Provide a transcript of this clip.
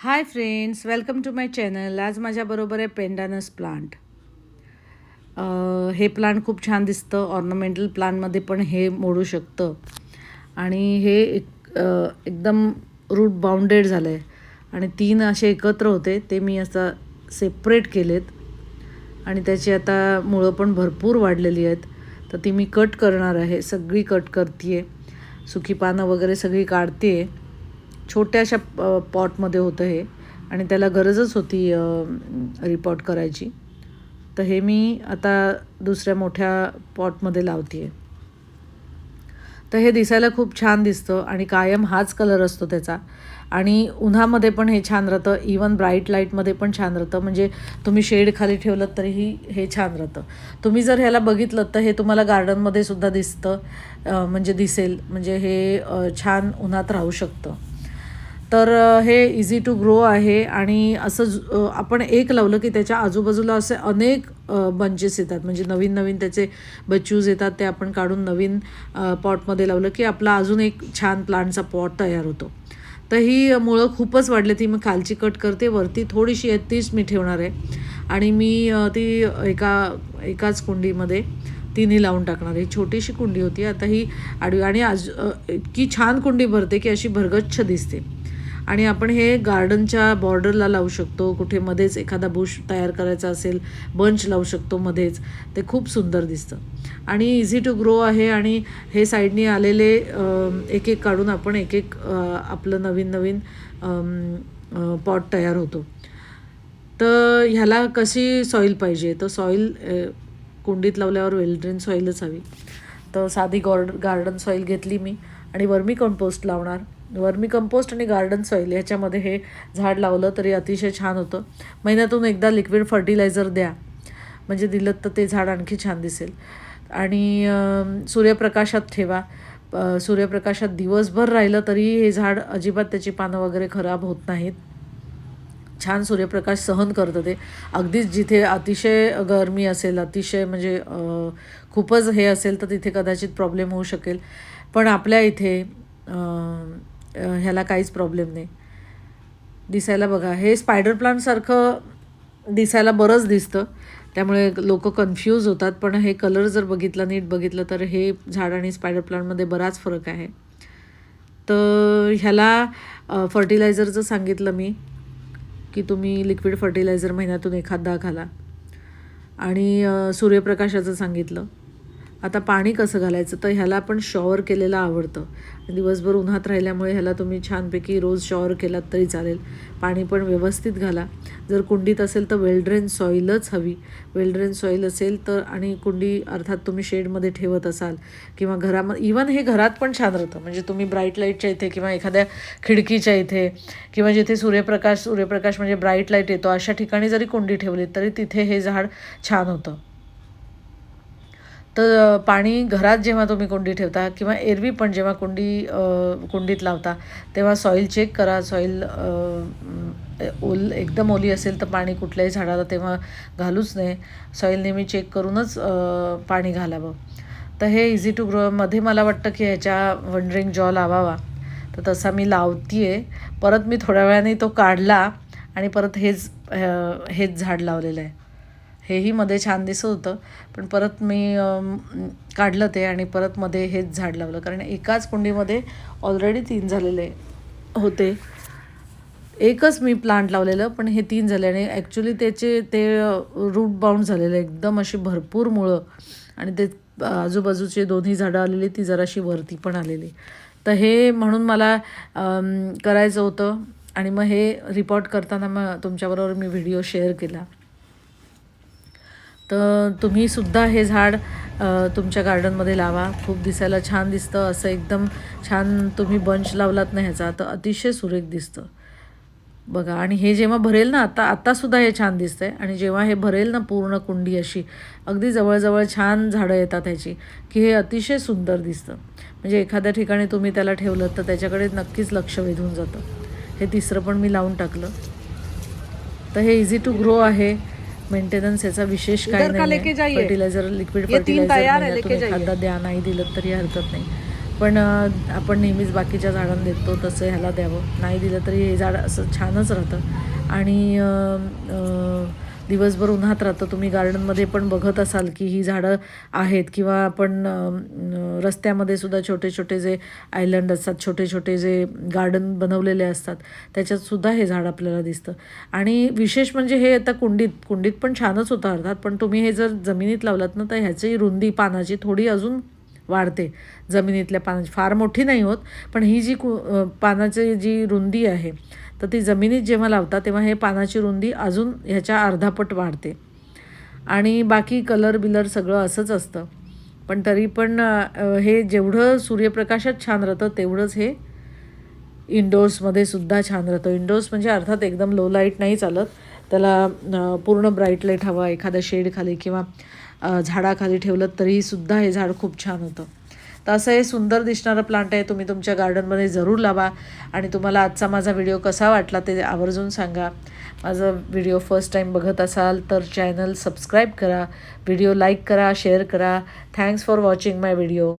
High friends, welcome to my channel. आज माझ्याबरोबर आहे पेंडानस प्लांट. हे प्लांट खूप छान दिसतं. ऑर्नामेंटल प्लांटमध्ये पण हे मोडू शकतं आणि हे एकदम रूट बाउंडेड झालं आहे आणि 3 असे एकत्र होते ते मी असं सेपरेट केलेत आणि त्याची आता मुळं पण भरपूर वाढलेली आहेत. तर ती मी कट करणार आहे, सगळी कट करते आहे, सुकी पानं वगैरे सगळी काढते आहे. छोट्याशा पॉटमध्ये होतं हे आणि त्याला गरजच होती रिपॉट करायची. तर हे मी आता दुसऱ्या मोठ्या पॉटमध्ये लावते आहे. तर हे दिसायला खूप छान दिसतं आणि कायम हाच कलर असतो त्याचा आणि उन्हामध्ये पण हे छान राहतं, इवन ब्राईट लाईटमध्ये पण छान राहतं. म्हणजे तुम्ही शेड खाली ठेवलं तरीही हे छान राहतं. तुम्ही जर ह्याला बघितलं तर हे तुम्हाला गार्डनमध्ये सुद्धा दिसतं, म्हणजे दिसेल. म्हणजे हे छान उन्हात राहू शकतं. तर हे इझी टू ग्रो आहे आणि असं आपण एक लावलं की त्याच्या आजूबाजूला असे अनेक बंचेस येतात. म्हणजे नवीन नवीन त्याचे बच्चूज येतात, ते आपण काढून नवीन पॉटमध्ये लावलं की आपला अजून एक छान प्लांटचा पॉट तयार होतो. तर ही मुळं खूपच वाढली, ती मी खालची कट करते, वरती थोडीशी आहे तीच मी ठेवणार आहे आणि मी ती एकाच कुंडीमध्ये तिन्ही लावून टाकणार आहे. छोटीशी कुंडी होती, आता ही आडवी आणि इतकी छान कुंडी भरते की अशी भरगच्छ दिसते. आणि आपण हे गार्डनच्या बॉर्डरला लावू शकतो, कुठे मध्येच एखादा बुश तयार करायचा असेल, बंच लावू शकतो मध्येच, ते खूप सुंदर दिसतं आणि इझी टू ग्रो आहे. आणि हे साईडनी आलेले एक एक काढून आपण एक एक आपलं नवीन नवीन पॉट तयार होतो. तर ह्याला कशी सॉईल पाहिजे, तर सॉईल कुंडीत लावल्यावर वेल ड्रेन सॉईलच हवी. तर साधी गार्डन सॉईल घेतली मी आणि वर्मी कंपोस्ट लावणार. वर्मी कंपोस्ट आणि गार्डन सॉईल ह्याच्यामध्ये हे झाड लावलं तरी अतिशय छान होतं. महिन्यातून एकदा लिक्विड फर्टिलायझर द्या, म्हणजे दिलं तर ते झाड आणखी छान दिसेल. आणि सूर्यप्रकाशात ठेवा. सूर्यप्रकाशात दिवसभर राहिलं तरी हे झाड अजिबात त्याची पानं वगैरे खराब होत नाहीत. छान सूर्यप्रकाश सहन करतं ते. अगदीच जिथे अतिशय गरमी असेल, अतिशय म्हणजे खूपच हे असेल तर तिथे कदाचित प्रॉब्लेम होऊ शकेल, पण आपल्या इथे ह्याला काहीच प्रॉब्लेम नाही. दिसायला बघा, हे स्पायडर प्लांटसारखं दिसायला बरंच दिसतं, त्यामुळे लोक कन्फ्यूज होतात. पण हे कलर जर बघितला, नीट बघितलं तर हे झाड आणि स्पायडर प्लांटमध्ये बराच फरक आहे. तर ह्याला फर्टिलायझरचं सांगितलं मी की तुम्ही लिक्विड फर्टिलायझर महिन्यातून एखादा घाला आणि सूर्यप्रकाशाचं सांगितलं. आता पाणी कसं घालायचं, तर ह्याला पण शॉवर केलेलं आवडतं. दिवसभर उन्हात राहिल्यामुळे ह्याला तुम्ही छानपैकी रोज शॉवर केलात तरी चालेल. पाणी पण व्यवस्थित घाला. जर कुंडीत असेल तर वेल ड्रेन सॉईलच हवी. वेल ड्रेन सॉईल असेल तर, आणि कुंडी अर्थात तुम्ही शेडमध्ये ठेवत असाल किंवा घरामध्ये, इवन हे घरात पण छान राहतं. म्हणजे तुम्ही ब्राईट लाईटच्या इथे किंवा एखाद्या खिडकीच्या इथे किंवा जिथे सूर्यप्रकाश म्हणजे ब्राईट लाईट येतो अशा ठिकाणी जरी कुंडी ठेवली तरी तिथे हे झाड छान होतं. तर पाणी घरात जेव्हा तुम्ही कुंडी ठेवता किंवा एरवी पण जेव्हा कुंडीत लावता तेव्हा सॉईल चेक करा. सॉईल एकदम ओली असेल तर पाणी कुठल्याही झाडाला तेव्हा घालूच नये. सॉईल नेहमी चेक करूनच पाणी घालावं. तर हे इझी टू ग्रोमध्ये मला वाटतं की ह्याच्या वंडरिंग जॉ लावावा, तर तसा मी लावते आहे. परत मी थोड्या वेळाने तो काढला आणि परत हेच झाड लावलेलं आहे. हेही मध्ये छान दिसत होतं, पण परत मी काढलं ते आणि परत मध्ये हेच झाड लावलं, कारण एकाच कुंडीमध्ये ऑलरेडी 3 झालेले होते. एकच मी प्लांट लावलेलं, पण हे 3 झाले आणि ॲक्च्युली ते रूट बाउंड झालेलं, एकदम अशी भरपूर मुळं आणि ते आजूबाजूचे दोन्ही झाडं आलेली, ती जराशी वरती पण आलेली. तर हे म्हणून मला करायचं होतं आणि मग हे रिपोर्ट करताना मग तुमच्याबरोबर मी व्हिडिओ शेअर केला. तर तुम्हीसुद्धा हे झाड तुमच्या गार्डनमध्ये लावा. खूप दिसायला छान दिसतं. असं एकदम छान तुम्ही बंच लावलात ना ह्याचा, तर अतिशय सुरेख दिसतं बघा. आणि हे जेव्हा भरेल ना, आत्तासुद्धा हे छान दिसतं आहे, आणि जेव्हा हे भरेल ना पूर्ण कुंडी अशी अगदी जवळजवळ छान झाडं येतात ह्याची, की हे अतिशय सुंदर दिसतं. म्हणजे एखाद्या ठिकाणी तुम्ही त्याला ठेवलं तर त्याच्याकडे नक्कीच लक्ष वेधून जातं. हे तिसरं पण मी लावून टाकलं. तर हे इझी टू ग्रो आहे. मेंटेनन्स याचा विशेष काय नाही. फर्टिलायझर, लिक्विड फर्टिलायझर एखादा द्या, नाही दिलं तरी हरकत नाही. पण आपण नेहमीच बाकीच्या झाडांना देतो तसं ह्याला द्यावं. नाही दिलं तरी हे झाड असं छानच राहतं आणि दिवसभर उन्हात राहतं. तुम्ही गार्डनमध्ये पण बघत असाल की ही झाडं आहेत किंवा आपण रस्त्यामध्ये सुद्धा छोटे छोटे जे आयलंड असतात, छोटे छोटे जे गार्डन बनवलेले असतात, त्याच्यातसुद्धा हे झाड आपल्याला दिसतं. आणि विशेष म्हणजे हे आता कुंडीत पण छानच होतं अर्थात, पण तुम्ही हे जर जमिनीत लावलात ना तर ह्याची रुंदी पानाची थोडी अजून वाढते. जमिनीतल्या पानाची फार मोठी नाही होत, पण ही जी पानाची जी रुंदी आहे तर ती जमिनीत जेव्हा लावतात तेव्हा हे पानाची रुंदी अजून ह्याच्या अर्धापट वाढते. आणि बाकी कलर सगळं असंच असतं, पण तरी पण हे जेवढं सूर्यप्रकाशात छान राहतं तेवढंच हे इंडोर्समध्ये सुद्धा छान राहतं. इंडोर्स म्हणजे अर्थात एकदम लो लाईट नाही चालत, त्याला पूर्ण ब्राईट लाईट हवा, एखाद्या शेडखाली किंवा झाडाखाली ठेवलं तरीसुद्धा हे झाड खूप छान होतं. तर असं हे सुंदर दिसणारं प्लांट आहे, तुम्ही तुमच्या गार्डनमध्ये जरूर लावा. आणि तुम्हाला आजचा माझा व्हिडिओ कसा वाटला ते आवर्जून सांगा. माझा व्हिडिओ फर्स्ट टाईम बघत असाल तर चॅनल सबस्क्राईब करा, व्हिडिओ लाईक करा, शेअर करा. Thanks for watching my video.